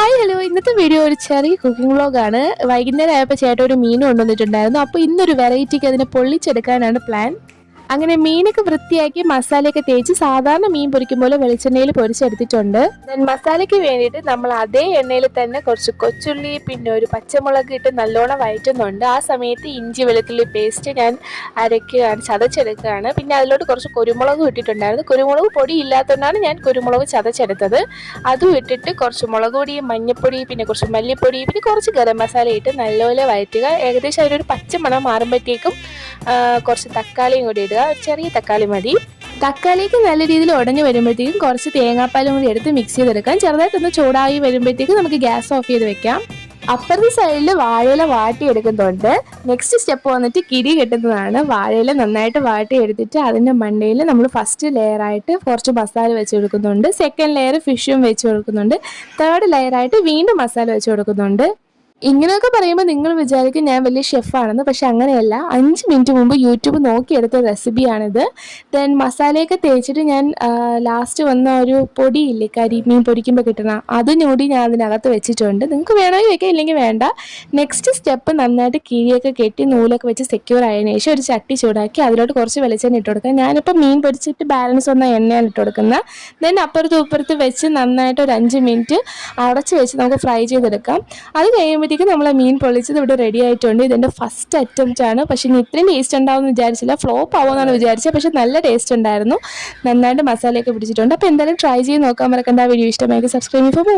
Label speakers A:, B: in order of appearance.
A: Hi hello ഇന്നത്തെ video ഒരു ചെറിയ കുക്കിംഗ് വ്ളോഗാണ്. വൈകുന്നേരം ആയപ്പോൾ ചേട്ടൻ ഒരു മീൻ കൊണ്ടുവന്നിട്ടുണ്ടായിരുന്നു. അപ്പോൾ ഇന്നൊരു വെറൈറ്റിക്ക് അതിനെ പൊള്ളിച്ചെടുക്കാനാണ് പ്ലാൻ. അങ്ങനെ മീനൊക്കെ വൃത്തിയാക്കി മസാലയൊക്കെ തേച്ച് സാധാരണ മീൻ പൊരിക്കും പോലെ വെളിച്ചെണ്ണയിൽ പൊരിച്ചെടുത്തിട്ടുണ്ട്. ദെൻ മസാലയ്ക്ക് വേണ്ടിയിട്ട് നമ്മൾ അതേ എണ്ണയിൽ തന്നെ കുറച്ച് കൊച്ചുള്ളി പിന്നെ ഒരു പച്ചമുളക് ഇട്ട് നല്ലോണം വഴറ്റുന്നുണ്ട്. ആ സമയത്ത് ഇഞ്ചി വെളുത്തുള്ളി പേസ്റ്റ് ഞാൻ അരയ്ക്കുകയാണ്, ചതച്ചെടുക്കുകയാണ്. പിന്നെ അതിലോട്ട് കുറച്ച് കുരുമുളക് ഇട്ടിട്ടുണ്ടായിരുന്നു. കുരുമുളക് പൊടി ഇല്ലാത്തതുകൊണ്ടാണ് ഞാൻ കുരുമുളക് ചതച്ചെടുത്തത്. അതും ഇട്ടിട്ട് കുറച്ച് മുളക് പൊടി, മഞ്ഞൾപ്പൊടി, പിന്നെ കുറച്ച് മല്ലിപ്പൊടി, പിന്നെ കുറച്ച് ഗരം മസാല ഇട്ട് നല്ലപോലെ വഴറ്റുക. ഏകദേശം അതിനൊരു പച്ച മണം മാറുമ്പോഴത്തേക്കും കുറച്ച് തക്കാളിയും കൂടി ഇടുക. ചെറിയ തക്കാളി മതി. തക്കാളിക്ക് നല്ല രീതിയിൽ ഉടഞ്ഞു വരുമ്പോഴത്തേക്കും കുറച്ച് തേങ്ങാപ്പാലും കൂടി എടുത്ത് മിക്സ് ചെയ്തെടുക്കാം. ചെറുതായിട്ടൊന്ന് ചൂടായി വരുമ്പോഴത്തേക്കും നമുക്ക് ഗ്യാസ് ഓഫ് ചെയ്ത് വെക്കാം. അപ്പുറത്തെ സൈഡിൽ വാഴയില വാട്ടിയെടുക്കുന്നുണ്ട്. നെക്സ്റ്റ് സ്റ്റെപ്പ് വന്നിട്ട് കിരി കെട്ടുന്നതാണ്. വാഴയില നന്നായിട്ട് വാട്ടിയെടുത്തിട്ട് അതിൻ്റെ മണ്ടയിൽ നമ്മൾ ഫസ്റ്റ് ലെയറായിട്ട് കുറച്ച് മസാല വെച്ച് കൊടുക്കുന്നുണ്ട്. സെക്കൻഡ് ലെയർ ഫിഷും വെച്ച് കൊടുക്കുന്നുണ്ട്. തേർഡ് ലെയറായിട്ട് വീണ്ടും മസാല വെച്ച് കൊടുക്കുന്നുണ്ട്. ഇങ്ങനെയൊക്കെ പറയുമ്പോൾ നിങ്ങൾ വിചാരിക്കും ഞാൻ വലിയ ഷെഫാണെന്ന്. പക്ഷെ അങ്ങനെയല്ല. 5 മിനിറ്റ് മുമ്പ് യൂട്യൂബ് നോക്കിയെടുത്ത റെസിപ്പിയാണിത്. ദെൻ മസാലയൊക്കെ തേച്ചിട്ട് ഞാൻ ലാസ്റ്റ് വന്ന ഒരു പൊടിയില്ലേ, കരിമീൻ പൊരിക്കുമ്പോൾ കിട്ടുന്ന അതിനൂടി ഞാൻ അതിനകത്ത് വെച്ചിട്ടുണ്ട്. നിങ്ങൾക്ക് വേണമെങ്കിൽ വെക്കാം, ഇല്ലെങ്കിൽ വേണ്ട. നെക്സ്റ്റ് സ്റ്റെപ്പ് നന്നായിട്ട് കിഴിയൊക്കെ കെട്ടി നൂലൊക്കെ വെച്ച് സെക്യൂർ ആയതിനു ശേഷം ഒരു ചട്ടി ചൂടാക്കി അതിലോട്ട് കുറച്ച് വെളിച്ചെണ്ണ ഇട്ട് കൊടുക്കാം. ഞാനിപ്പോൾ മീൻ പൊരിച്ചിട്ട് ബാലൻസ് വന്ന എണ്ണയാണ് ഇട്ട് കൊടുക്കുന്നത്. ദെൻ അപ്പുറത്തും ഇപ്പുറത്ത് വെച്ച് നന്നായിട്ട് ഒരു 5 മിനിറ്റ് അടച്ച് വെച്ച് നമുക്ക് ഫ്രൈ ചെയ്തെടുക്കാം. അത് കഴിയുമ്പോൾ നമ്മൾ മീൻ പൊള്ളിച്ചത് ഇവിടെ റെഡി ആയിട്ടുണ്ട്. ഇതെൻ്റെ ഫസ്റ്റ് അറ്റംപ്റ്റ് ആണ്. പക്ഷേ ഇനി ഇത്രയും ടേസ്റ്റ് ഉണ്ടാവും എന്ന് വിചാരിച്ചില്ല. ഫ്ലോപ്പ് ആവുമെന്നാണ് വിചാരിച്ചത്. പക്ഷേ നല്ല ടേസ്റ്റ് ഉണ്ടായിരുന്നു. നന്നായിട്ട് മസാലയൊക്കെ പിടിച്ചിട്ടുണ്ട്. അപ്പോൾ എന്തായാലും ട്രൈ ചെയ്ത് നോക്കാൻ മറക്കണ്ട. വീഡിയോ ഇഷ്ടമായെങ്കിൽ സബ്സ്ക്രൈബ് ചെയ്യുമ്പോൾ